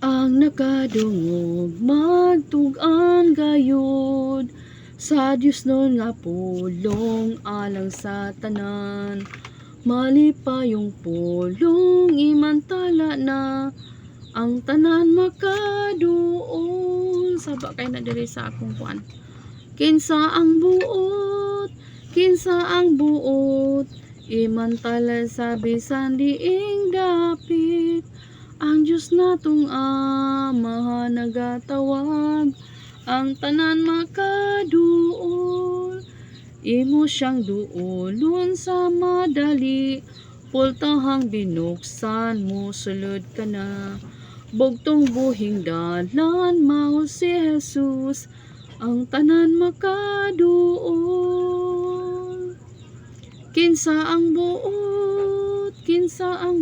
Ang nakadungog magtug-an gayud sa Dios nun nga pulong alang sa tanan. Malipayong pulong imantala na ang tanan makaduol. Saba kay na diri sa akong kuan. Kinsa ang buot imantala sa bisan diing dapit. Ang Diyos natong Ama nagatawag, ang tanan makaduol. Imo siyang duolon sa madali, pultahang binuksan mo sulod ka na. Bugtong buhing dalan mao si Jesus, ang tanan makaduol. Kinsa ang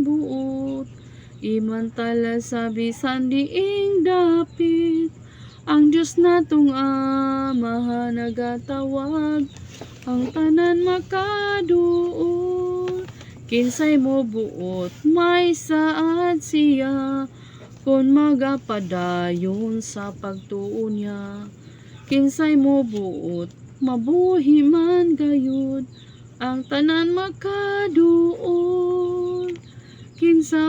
buot imantala sa bisan diing dapit. Ang Diyos natong Ama nagatawag, ang tanan makaduol. Kinsay mo buot may saad siya, kung magapadayon sa pagtuon niya. Kinsay mo buot mabuhi man gayud, ang tanan makaduol. Kinsa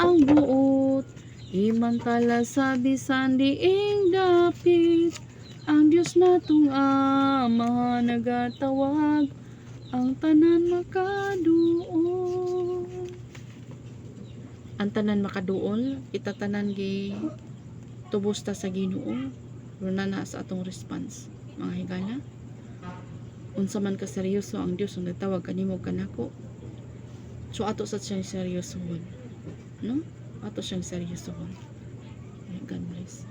ang buot imantala sa bisan diing dapit. Ang Diyos natong Ama nagatawag, ang tanan makaduol. Ang tanan makaduol, kita tanan gi tubos ta sa Ginoo. Runa na sa atong response, mga higala. Unsa man ka seryoso ang Dios ang nagtawag kanimo kanako. So ato sa siyang seryosohon, no? Ato siyang seryosohon. God bless.